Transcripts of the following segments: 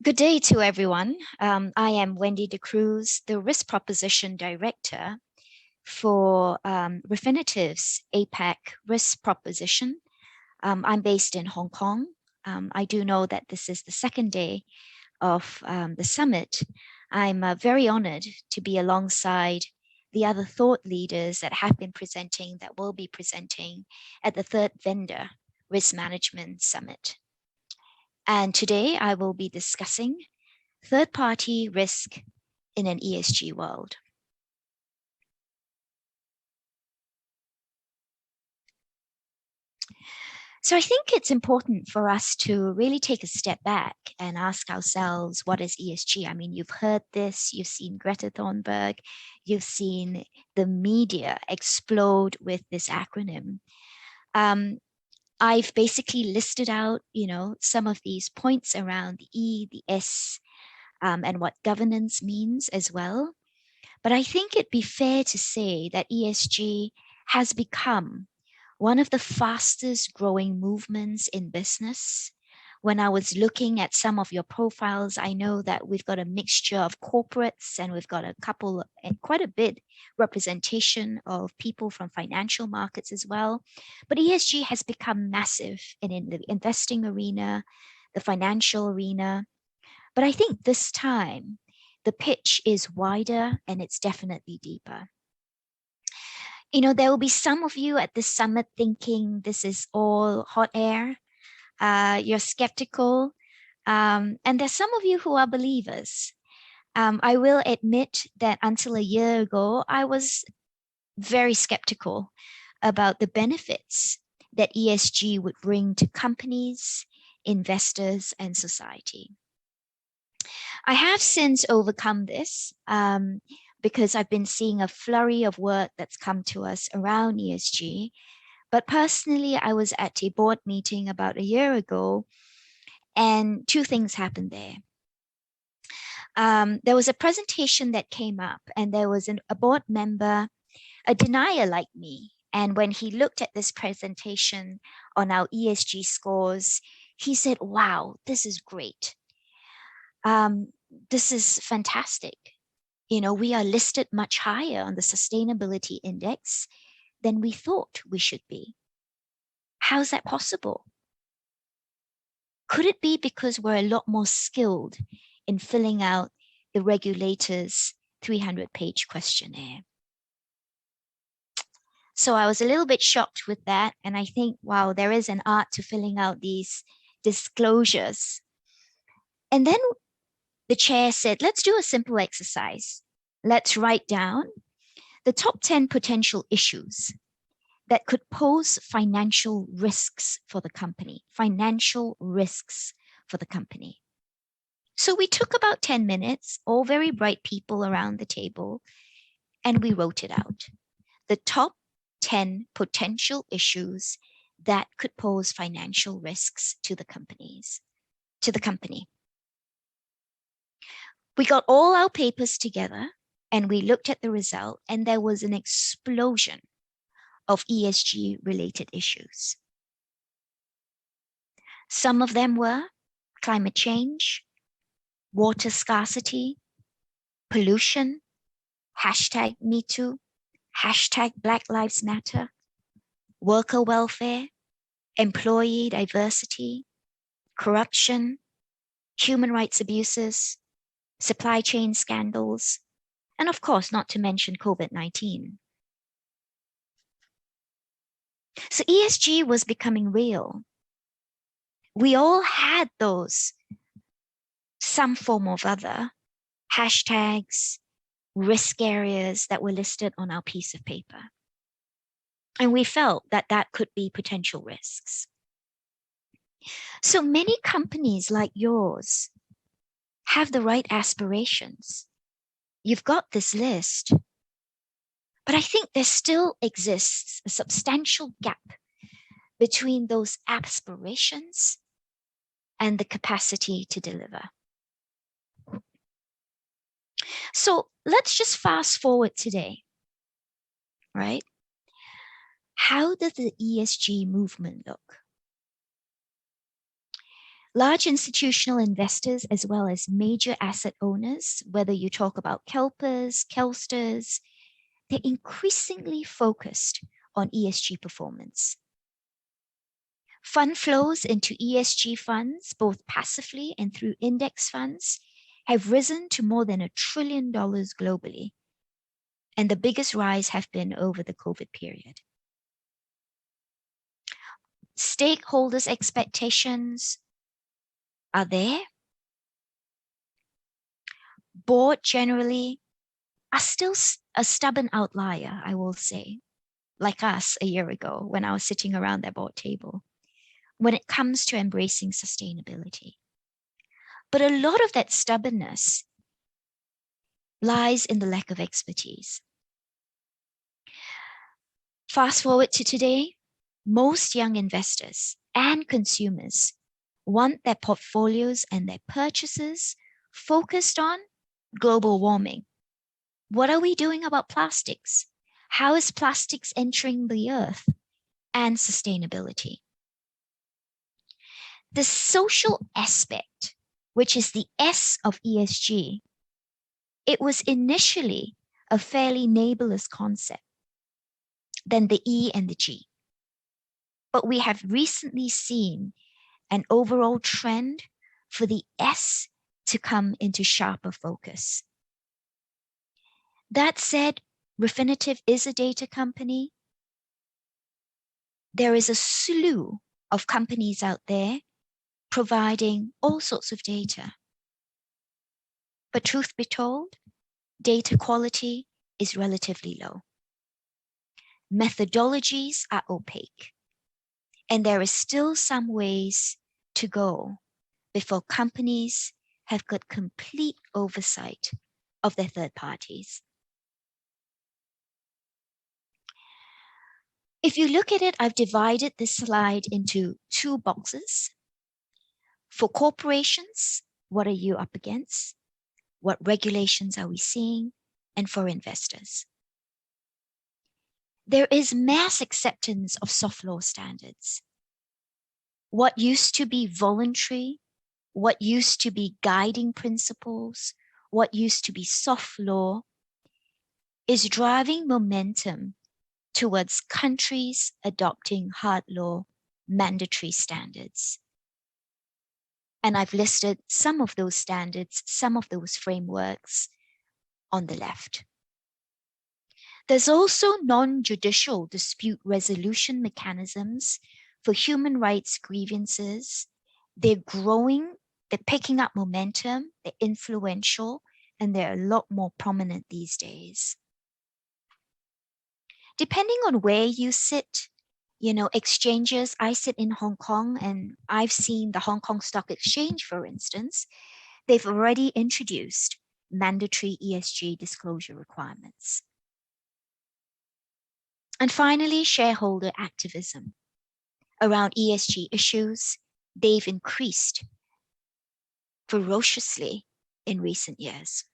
Good day to everyone. I am Wendy DeCruz, the Risk Proposition Director for Refinitiv's APAC Risk Proposition. I'm based in Hong Kong. I do know that this is the second day of the summit. I'm very honored to be alongside the other thought leaders that have been presenting, that will be presenting at the third Vendor Risk Management Summit. And today I will be discussing third-party risk in an ESG world. So I think it's important for us to really take a step back and ask ourselves, what is ESG? I mean, you've heard this, you've seen Greta Thunberg, you've seen the media explode with this acronym. I've basically listed out, some of these points around the E, the S, and what governance means as well. But I think it'd be fair to say that ESG has become one of the fastest growing movements in business. When I was looking at some of your profiles, I know that we've got a mixture of corporates and we've got a couple and quite a bit representation of people from financial markets as well. But ESG has become massive in the investing arena, the financial arena. But I think this time the pitch is wider and it's definitely deeper. There will be some of you at this summit thinking this is all hot air. You're skeptical. And there's some of you who are believers. I will admit that until a year ago, I was very skeptical about the benefits that ESG would bring to companies, investors, and society. I have since overcome this because I've been seeing a flurry of work that's come to us around ESG. But personally, I was at a board meeting about a year ago, and two things happened there. There was a presentation that came up, and there was a board member, a denier like me. And when he looked at this presentation on our ESG scores, he said, wow, this is great. This is fantastic. We are listed much higher on the sustainability index than we thought we should be. How's that possible? Could it be because we're a lot more skilled in filling out the regulator's 300-page questionnaire? So I was a little bit shocked with that. And I think, wow, there is an art to filling out these disclosures. And then the chair said, let's do a simple exercise. Let's write down the top 10 potential issues that could pose financial risks for the company, So we took about 10 minutes, all very bright people around the table, and we wrote it out. The top 10 potential issues that could pose financial risks to the company. We got all our papers together and we looked at the result, and there was an explosion of ESG related issues. Some of them were climate change, water scarcity, pollution, #MeToo, #Black Lives Matter, worker welfare, employee diversity, corruption, human rights abuses, supply chain scandals, and of course, not to mention COVID-19. So ESG was becoming real. We all had those, some form of other, hashtags, risk areas that were listed on our piece of paper. And we felt that that could be potential risks. So many companies like yours have the right aspirations. You've got this list, but I think there still exists a substantial gap between those aspirations and the capacity to deliver. So let's just fast forward today, right? How does the ESG movement look? Large institutional investors, as well as major asset owners, whether you talk about kelpers, kelsters, they're increasingly focused on ESG performance. Fund flows into ESG funds, both passively and through index funds, have risen to more than $1 trillion globally. And the biggest rise have been over the COVID period. Stakeholders' expectations are there. Board generally are still a stubborn outlier, I will say, like us a year ago when I was sitting around that board table, when it comes to embracing sustainability. But a lot of that stubbornness lies in the lack of expertise. Fast forward to today, most young investors and consumers want their portfolios and their purchases focused on global warming. What are we doing about plastics? How is plastics entering the earth? And sustainability. The social aspect, which is the S of ESG, it was initially a fairly nebulous concept than the E and the G. But we have recently seen an overall trend for the S to come into sharper focus. That said, Refinitiv is a data company. There is a slew of companies out there providing all sorts of data. But truth be told, data quality is relatively low. Methodologies are opaque. And there is still some ways to go before companies have got complete oversight of their third parties. If you look at it, I've divided this slide into two boxes. For corporations, what are you up against? What regulations are we seeing? And for investors. There is mass acceptance of soft law standards. What used to be voluntary, what used to be guiding principles, what used to be soft law, is driving momentum towards countries adopting hard law mandatory standards. And I've listed some of those standards, some of those frameworks on the left. There's also non-judicial dispute resolution mechanisms for human rights grievances. They're growing, they're picking up momentum, they're influential, and they're a lot more prominent these days. Depending on where you sit, exchanges, I sit in Hong Kong, and I've seen the Hong Kong Stock Exchange, for instance, they've already introduced mandatory ESG disclosure requirements. And finally, shareholder activism around ESG issues, they've increased ferociously in recent years.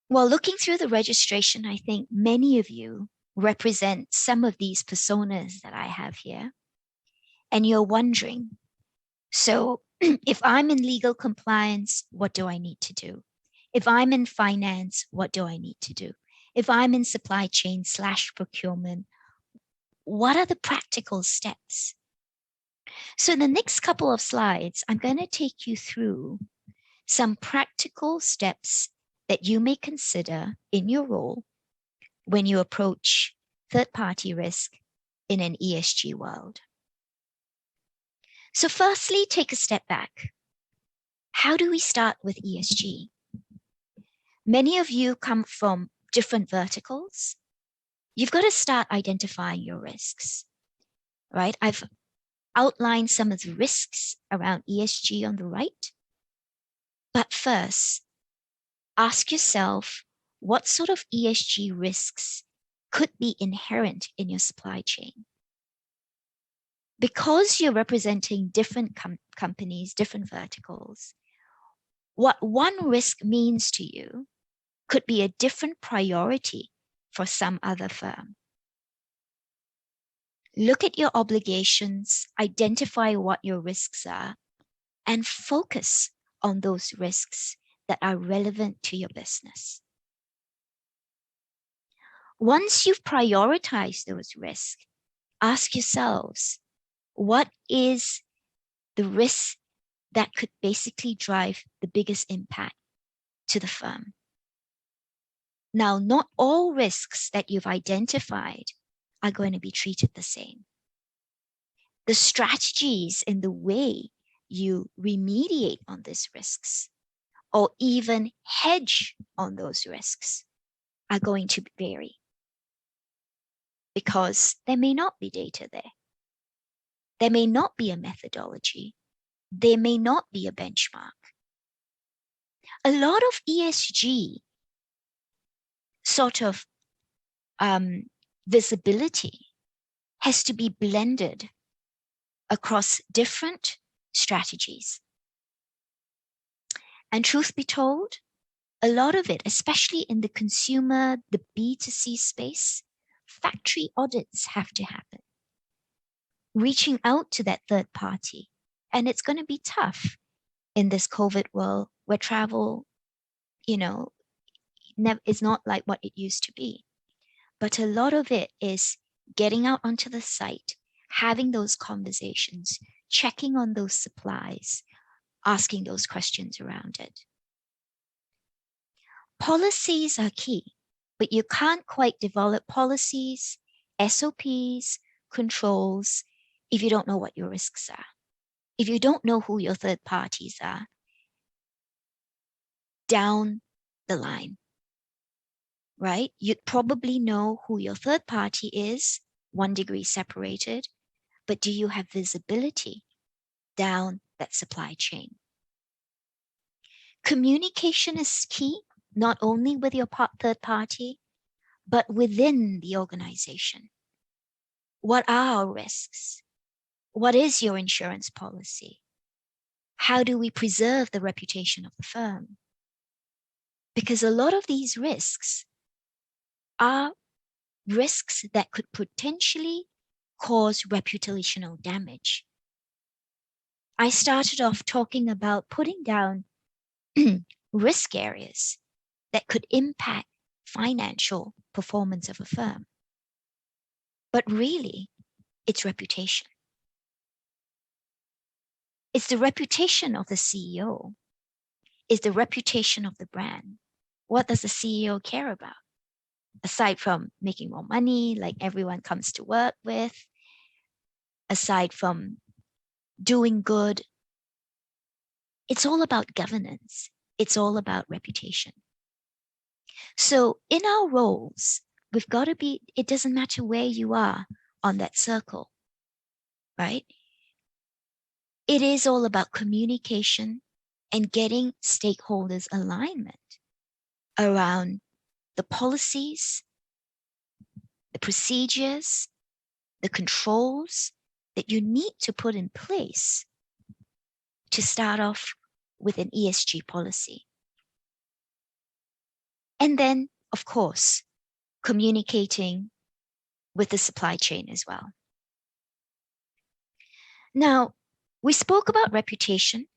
While looking through the registration, I think many of you represent some of these personas that I have here. And you're wondering, so if I'm in legal compliance, what do I need to do? If I'm in finance, what do I need to do? If I'm in supply chain / procurement, what are the practical steps? So in the next couple of slides, I'm going to take you through some practical steps that you may consider in your role when you approach third-party risk in an ESG world. So firstly, take a step back. How do we start with ESG? Many of you come from different verticals. You've got to start identifying your risks, right? I've outlined some of the risks around ESG on the right. But first, ask yourself what sort of ESG risks could be inherent in your supply chain. Because you're representing different companies, different verticals, what one risk means to you could be a different priority for some other firm. Look at your obligations, identify what your risks are, and focus on those risks that are relevant to your business. Once you've prioritized those risks, ask yourselves, what is the risk that could basically drive the biggest impact to the firm? Now, not all risks that you've identified are going to be treated the same. The strategies in the way you remediate on these risks or even hedge on those risks are going to vary because there may not be data there. There may not be a methodology. There may not be a benchmark. A lot of ESG sort of visibility has to be blended across different strategies. And truth be told, a lot of it, especially in the consumer, the B2C space, factory audits have to happen. Reaching out to that third party. And it's going to be tough in this COVID world where travel, is not like what it used to be. But a lot of it is getting out onto the site, having those conversations, checking on those supplies, asking those questions around it. Policies are key, but you can't quite develop policies, SOPs, controls, if you don't know what your risks are. If you don't know who your third parties are, down the line, right? You'd probably know who your third party is, 1 degree separated, but do you have visibility down that supply chain? Communication is key, not only with your third party, but within the organization. What are our risks? What is your insurance policy? How do we preserve the reputation of the firm? Because a lot of these risks are risks that could potentially cause reputational damage. I started off talking about putting down risk areas that could impact financial performance of a firm. But really, it's reputation. It's the reputation of the CEO. It's the reputation of the brand. What does the CEO care about? Aside from making more money, like everyone comes to work with, aside from doing good, it's all about governance. It's all about reputation. So in our roles, we've got to be, it doesn't matter where you are on that circle, right? It is all about communication and getting stakeholders' alignment around the policies, the procedures, the controls that you need to put in place to start off with an ESG policy. And then, of course, communicating with the supply chain as well. Now, we spoke about reputation.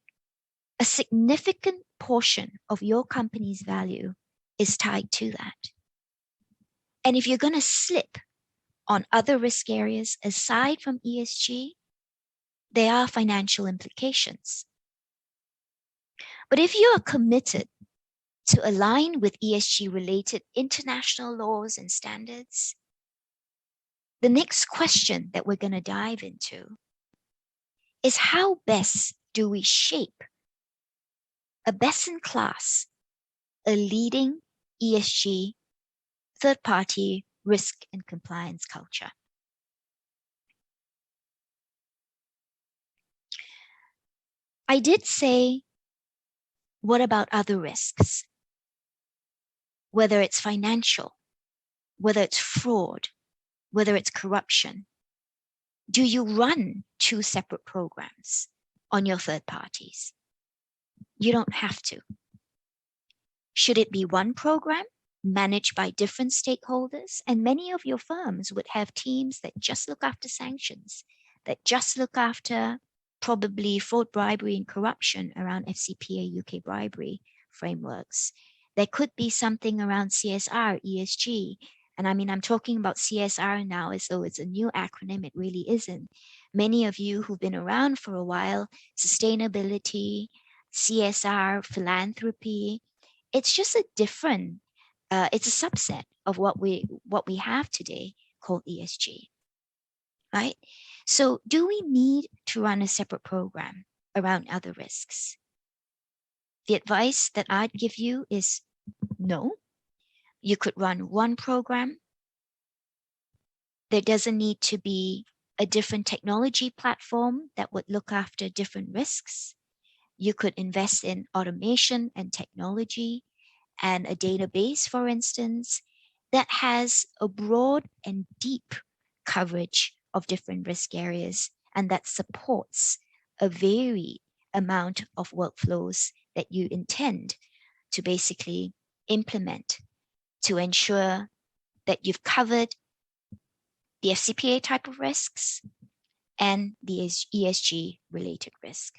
A significant portion of your company's value is tied to that. And if you're going to slip on other risk areas aside from ESG, there are financial implications. But if you are committed to align with ESG-related international laws and standards, the next question that we're going to dive into is how best do we shape a best-in-class, a leading ESG third-party risk and compliance culture. I did say, what about other risks? Whether it's financial, whether it's fraud, whether it's corruption. Do you run 2 separate programs on your third parties? You don't have to. Should it be one program? managed by different stakeholders. And many of your firms would have teams that just look after sanctions, that just look after probably fraud, bribery, and corruption around FCPA UK bribery frameworks. There could be something around CSR, ESG. And I mean, I'm talking about CSR now as though it's a new acronym. It really isn't. Many of you who've been around for a while, sustainability, CSR, philanthropy, it's just a different, it's a subset of what we have today called ESG, right? So do we need to run a separate program around other risks? The advice that I'd give you is no. You could run one program. There doesn't need to be a different technology platform that would look after different risks. You could invest in automation and technology and a database, for instance, that has a broad and deep coverage of different risk areas and that supports a varied amount of workflows that you intend to basically implement to ensure that you've covered the FCPA type of risks and the ESG related risk.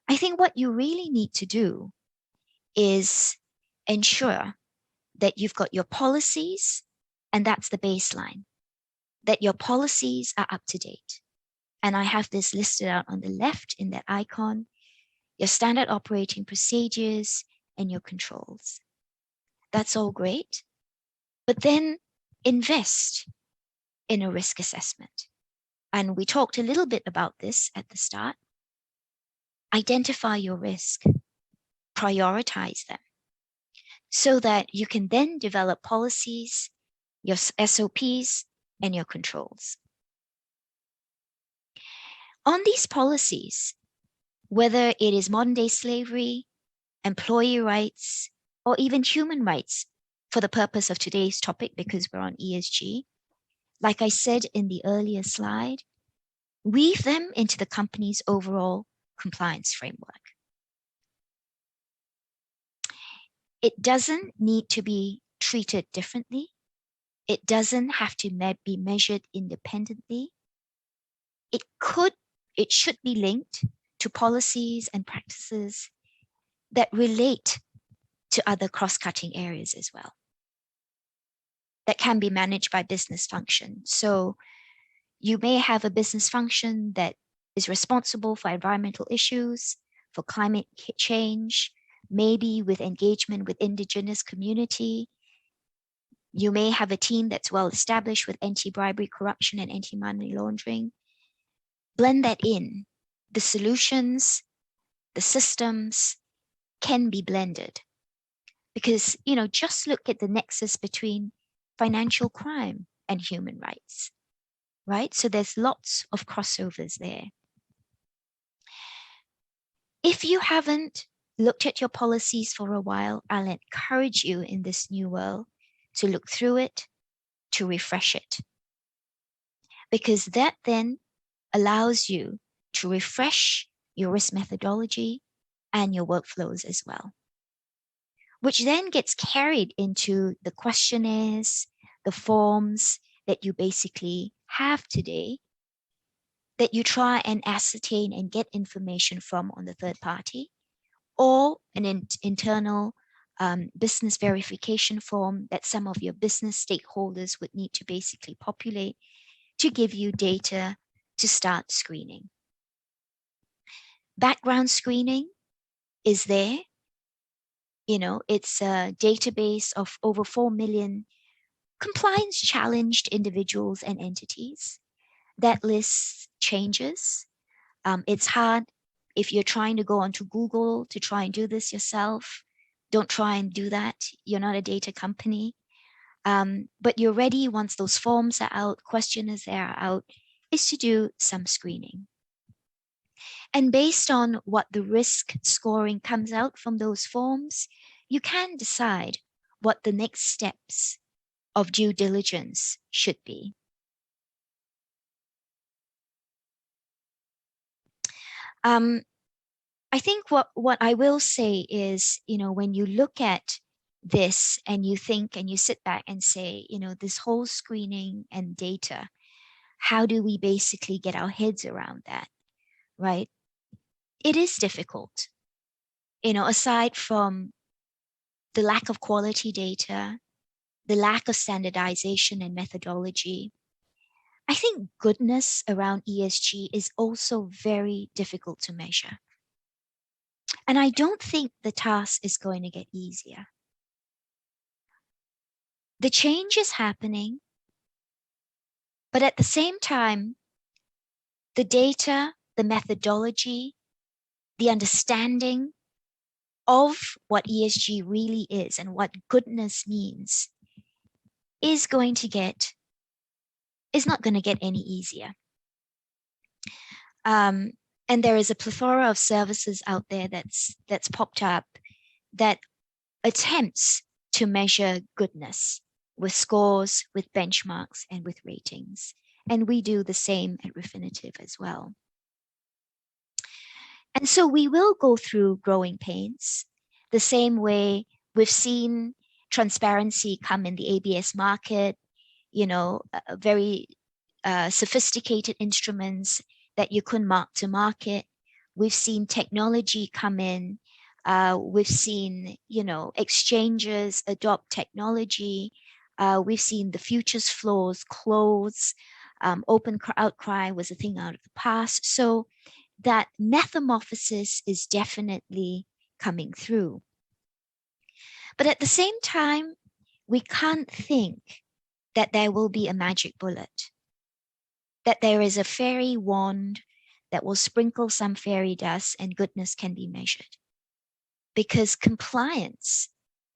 I think what you really need to do is ensure that you've got your policies, and that's the baseline, that your policies are up to date. And I have this listed out on the left in that icon, your standard operating procedures and your controls. That's all great, but then invest in a risk assessment. And we talked a little bit about this at the start. Identify your risk, prioritize them, so that you can then develop policies, your SOPs, and your controls. On these policies, whether it is modern day slavery, employee rights, or even human rights, for the purpose of today's topic, because we're on ESG, like I said in the earlier slide, weave them into the company's overall compliance framework. It doesn't need to be treated differently. It doesn't have to be measured independently. It should be linked to policies and practices that relate to other cross-cutting areas as well, that can be managed by business function. So you may have a business function that is responsible for environmental issues, for climate change, maybe with engagement with indigenous community. You may have a team that's well established with anti-bribery, corruption, and anti-money laundering. Blend that in. The solutions, the systems can be blended. Because, just look at the nexus between financial crime and human rights, right? So there's lots of crossovers there. If you haven't looked at your policies for a while, I'll encourage you in this new world to look through it, to refresh it. Because that then allows you to refresh your risk methodology and your workflows as well, which then gets carried into the questionnaires, the forms that you basically have today, that you try and ascertain and get information from on the third party, or an internal business verification form that some of your business stakeholders would need to basically populate to give you data to start screening. Background screening is there. It's a database of over 4 million compliance challenged individuals and entities. That list changes. It's hard if you're trying to go onto Google to try and do this yourself. Don't try and do that. You're not a data company. But you're ready once those forms are out, questionnaires are out, is to do some screening. And based on what the risk scoring comes out from those forms, you can decide what the next steps of due diligence should be. I think what I will say is, when you look at this and you think and you sit back and say, this whole screening and data, how do we basically get our heads around that, right? It is difficult, aside from the lack of quality data, the lack of standardization and methodology. I think goodness around ESG is also very difficult to measure. And I don't think the task is going to get easier. The change is happening, but at the same time, the data, the methodology, the understanding of what ESG really is and what goodness means is not going to get any easier. And there is a plethora of services out there that's popped up that attempts to measure goodness with scores, with benchmarks, and with ratings. And we do the same at Refinitiv as well. And so we will go through growing pains, the same way we've seen transparency come in the ABS market, very sophisticated instruments that you couldn't mark to market. We've seen technology come in. We've seen, exchanges adopt technology. We've seen the futures floors close. Open outcry was a thing out of the past. So that metamorphosis is definitely coming through. But at the same time, we can't think that there will be a magic bullet, that there is a fairy wand that will sprinkle some fairy dust and goodness can be measured. Because compliance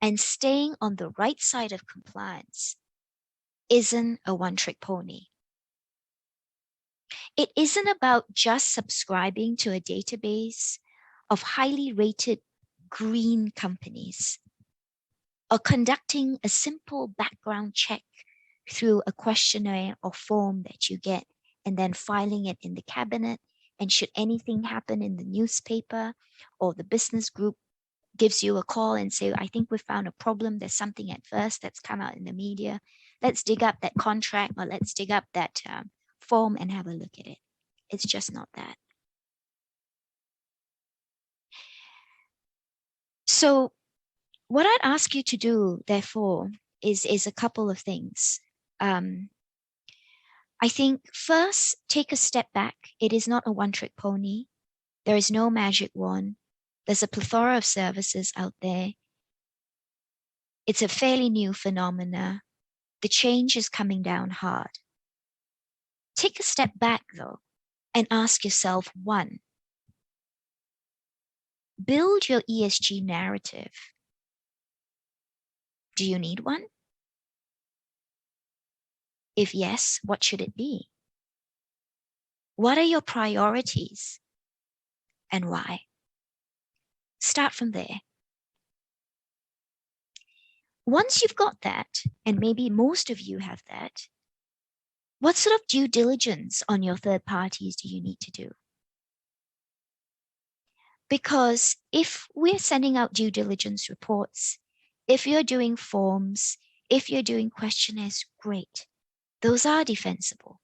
and staying on the right side of compliance isn't a one-trick pony. It isn't about just subscribing to a database of highly rated green companies or conducting a simple background check through a questionnaire or form that you get and then filing it in the cabinet. And should anything happen in the newspaper or the business group gives you a call and say, I think we found a problem. There's something at first that's come out in the media. Let's dig up that contract or let's dig up that form and have a look at it. It's just not that. So what I'd ask you to do, therefore, is a couple of things. I think first, take a step back. It is not a one-trick pony. There is no magic wand. There's a plethora of services out there. It's a fairly new phenomena. The change is coming down hard. Take a step back, though, and ask yourself, one, build your ESG narrative. Do you need one? If yes, what should it be? What are your priorities and why? Start from there. Once you've got that, and maybe most of you have that, what sort of due diligence on your third parties do you need to do? Because if we're sending out due diligence reports, if you're doing forms, if you're doing questionnaires, great. Those are defensible.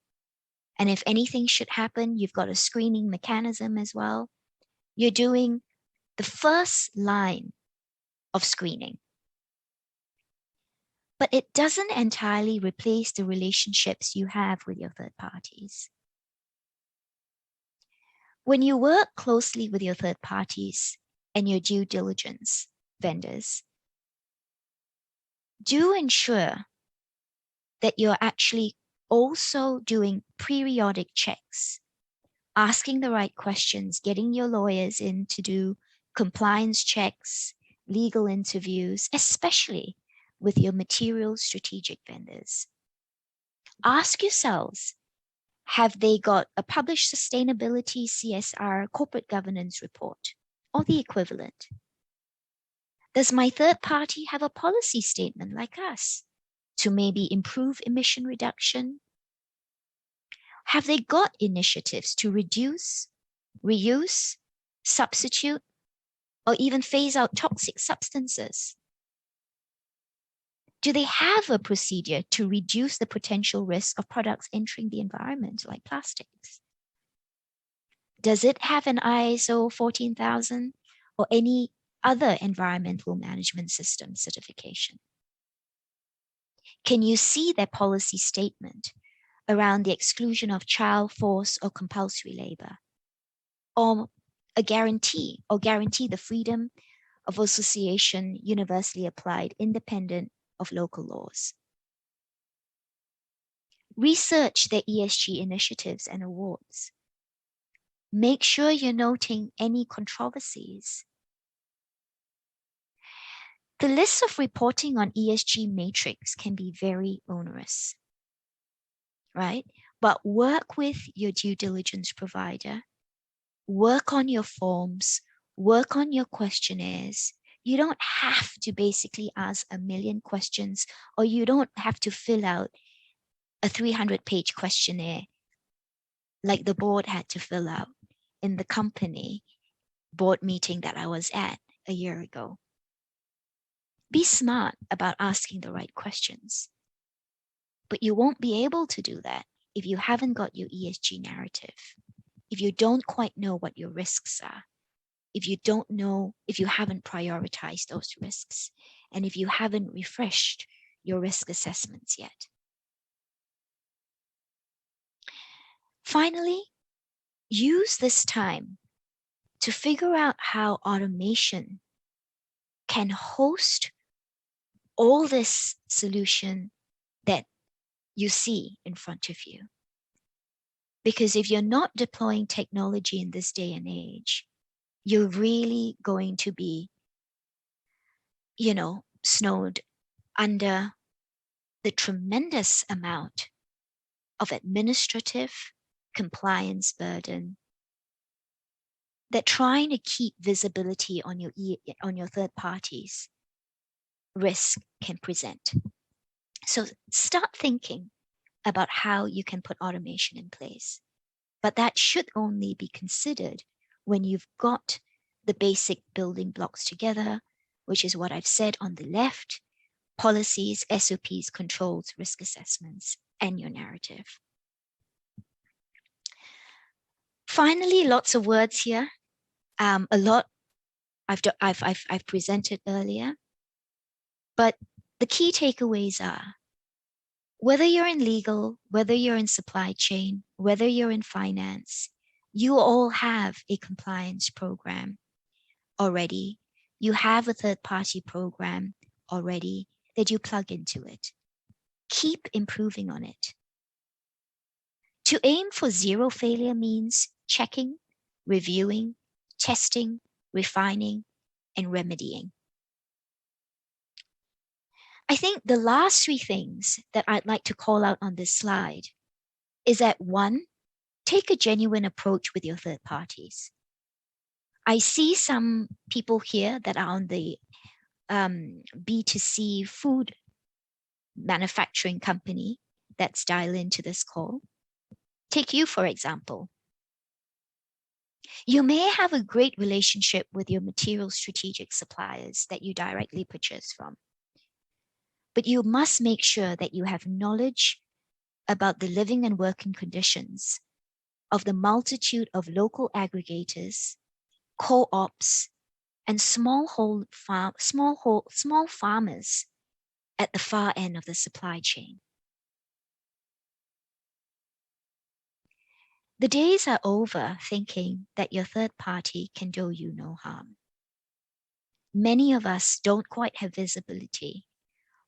And if anything should happen, you've got a screening mechanism as well. You're doing the first line of screening. But it doesn't entirely replace the relationships you have with your third parties. When you work closely with your third parties and your due diligence vendors, do ensure that you're actually also doing periodic checks, asking the right questions, getting your lawyers in to do compliance checks, legal interviews, especially with your material strategic vendors. Ask yourselves, have they got a published sustainability CSR corporate governance report or the equivalent? Does my third party have a policy statement like us to maybe improve emission reduction? Have they got initiatives to reduce, reuse, substitute, or even phase out toxic substances? Do they have a procedure to reduce the potential risk of products entering the environment, like plastics? Does it have an ISO 14000 or any other environmental management system certification? Can you see their policy statement around the exclusion of child, forced, or compulsory labor? Or guarantee the freedom of association universally applied, independent of local laws? Research their ESG initiatives and awards. Make sure you're noting any controversies. The list of reporting on ESG matrix can be very onerous, right? But work with your due diligence provider, work on your forms, work on your questionnaires. You don't have to basically ask a million questions, or you don't have to fill out a 300-page questionnaire like the board had to fill out in the company board meeting that I was at a year ago. Be smart about asking the right questions. But you won't be able to do that if you haven't got your ESG narrative, if you don't quite know what your risks are, if you haven't prioritized those risks, and if you haven't refreshed your risk assessments yet. Finally, use this time to figure out how automation can host all this solution that you see in front of you. Because if you're not deploying technology in this day and age, you're really going to be, snowed under the tremendous amount of administrative compliance burden that trying to keep visibility on your third parties risk can present. So start thinking about how you can put automation in place. But that should only be considered when you've got the basic building blocks together, which is what I've said on the left: policies, SOPs, controls, risk assessments, and your narrative. Finally, lots of words here. A lot I've presented earlier, but the key takeaways are: whether you're in legal, whether you're in supply chain, whether you're in finance, you all have a compliance program already. You have a third-party program already that you plug into it. Keep improving on it. To aim for zero failure means checking, reviewing, testing, refining, and remedying. I think the last three things that I'd like to call out on this slide is that, one, take a genuine approach with your third parties. I see some people here that are on the B2C food manufacturing company that's dialed into this call. Take you, for example. You may have a great relationship with your material strategic suppliers that you directly purchase from, but you must make sure that you have knowledge about the living and working conditions of the multitude of local aggregators, co-ops, and small farmers at the far end of the supply chain. The days are over thinking that your third party can do you no harm. Many of us don't quite have visibility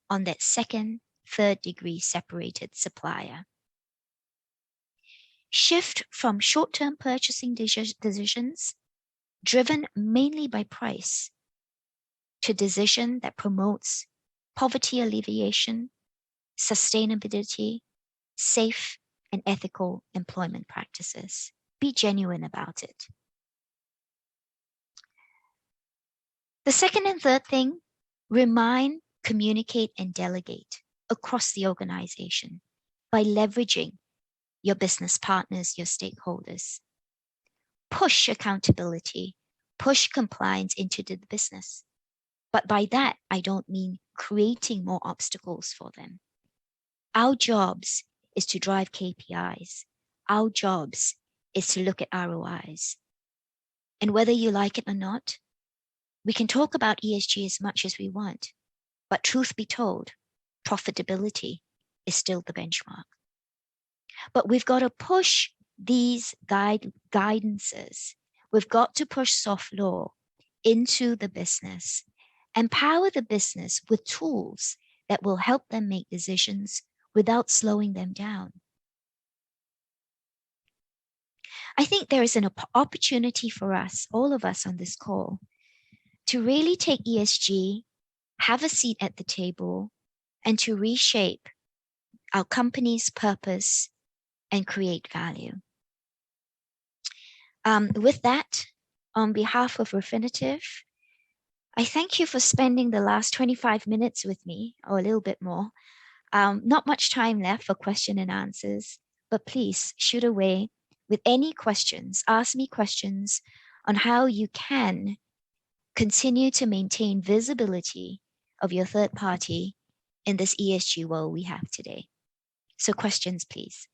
on that second, third degree separated supplier. Shift from short-term purchasing decisions driven mainly by price to decision that promotes poverty alleviation, sustainability, safe and ethical employment practices. Be genuine about it. The second and third thing, remind, communicate, and delegate across the organization by leveraging your business partners, your stakeholders. Push accountability, push compliance into the business. But by that, I don't mean creating more obstacles for them. Our jobs is to drive KPIs. Our jobs is to look at ROIs. And whether you like it or not, we can talk about ESG as much as we want, but truth be told, profitability is still the benchmark. But we've got to push these guidances. We've got to push soft law into the business, empower the business with tools that will help them make decisions without slowing them down. I think there is an opportunity for us, all of us on this call, to really take ESG, have a seat at the table, and to reshape our company's purpose and create value. With that, on behalf of Refinitiv, I thank you for spending the last 25 minutes with me, or a little bit more. Not much time left for question and answers, but please shoot away with any questions. Ask me questions on how you can continue to maintain visibility of your third party in this ESG world we have today. So questions, please.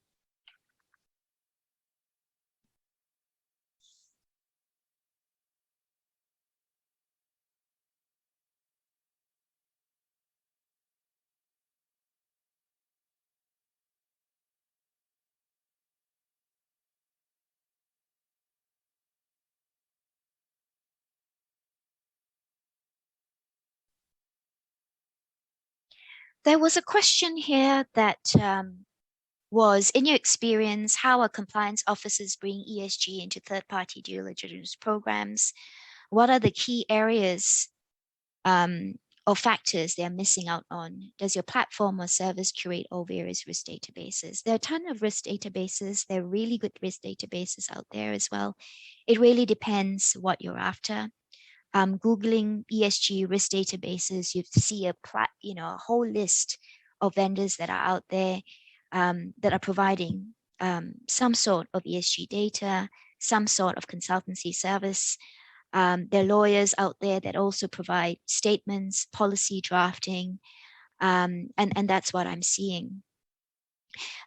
There was a question here that was, in your experience, how are compliance officers bring ESG into third-party due diligence programs? What are the key areas or factors they're missing out on? Does your platform or service curate all various risk databases? There are a ton of risk databases. There are really good risk databases out there as well. It really depends what you're after. Googling ESG risk databases, you see a whole list of vendors that are out there that are providing some sort of ESG data, some sort of consultancy service. There are lawyers out there that also provide statements, policy drafting, and that's what I'm seeing.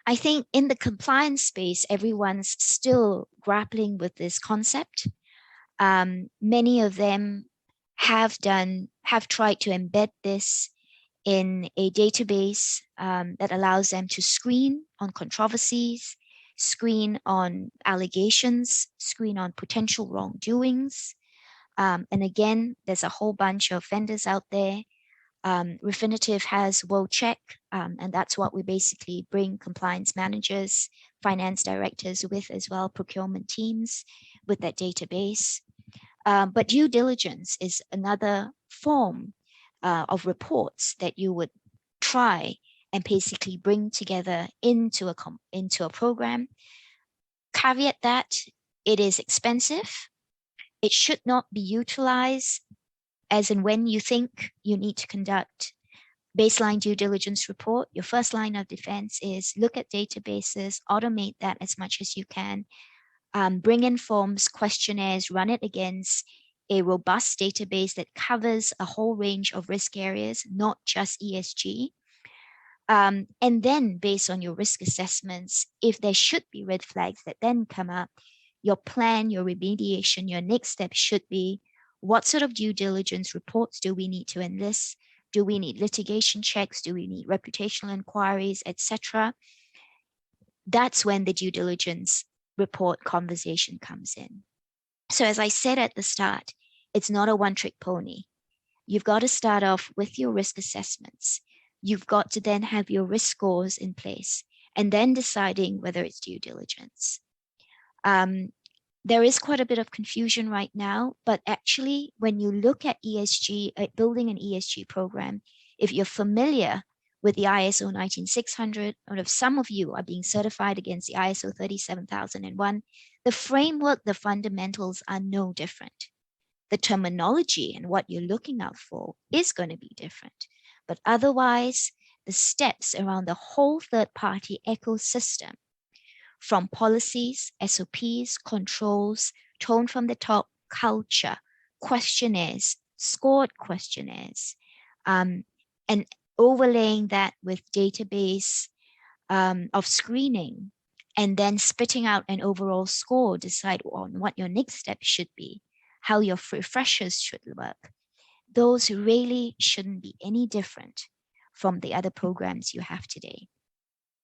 I think in the compliance space, everyone's still grappling with this concept. Many of them have tried to embed this in a database that allows them to screen on controversies, screen on allegations, screen on potential wrongdoings. And again, there's a whole bunch of vendors out there. Refinitiv has WorldCheck, and that's what we basically bring compliance managers, finance directors with as well, procurement teams with that database. But due diligence is another form of reports that you would try and basically bring together into a program. Caveat that it is expensive. It should not be utilized as in when you think you need to conduct baseline due diligence report. Your first line of defense is look at databases, automate that as much as you can, bring in forms, questionnaires, run it against a robust database that covers a whole range of risk areas, not just ESG. And then based on your risk assessments, if there should be red flags that then come up, your plan, your remediation, your next step should be, what sort of due diligence reports do we need to enlist? Do we need litigation checks? Do we need reputational inquiries, etc.? That's when the due diligence report conversation comes in. So as I said at the start, it's not a one-trick pony. You've got to start off with your risk assessments. You've got to then have your risk scores in place and then deciding whether it's due diligence. There is quite a bit of confusion right now, but actually when you look at ESG, building an ESG program, if you're familiar with the ISO 19600, or if some of you are being certified against the ISO 37001, the framework, the fundamentals are no different. The terminology and what you're looking out for is going to be different. But otherwise, the steps around the whole third-party ecosystem, from policies, SOPs, controls, tone from the top, culture, questionnaires, scored questionnaires, and overlaying that with database of screening, and then spitting out an overall score, decide on what your next step should be, how your refreshers should work. Those really shouldn't be any different from the other programs you have today.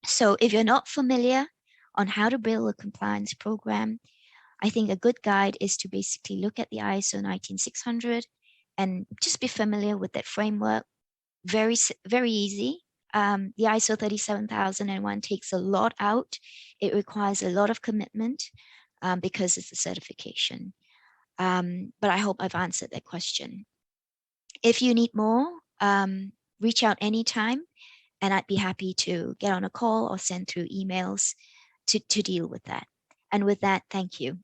So if you're not familiar on how to build a compliance program, I think a good guide is to basically look at the ISO 19600 and just be familiar with that framework. Very easy. The ISO 37001 takes a lot out. It requires a lot of commitment because it's a certification. But I hope I've answered that question. If you need more, reach out anytime, and I'd be happy to get on a call or send through emails to deal with that. And with that, thank you.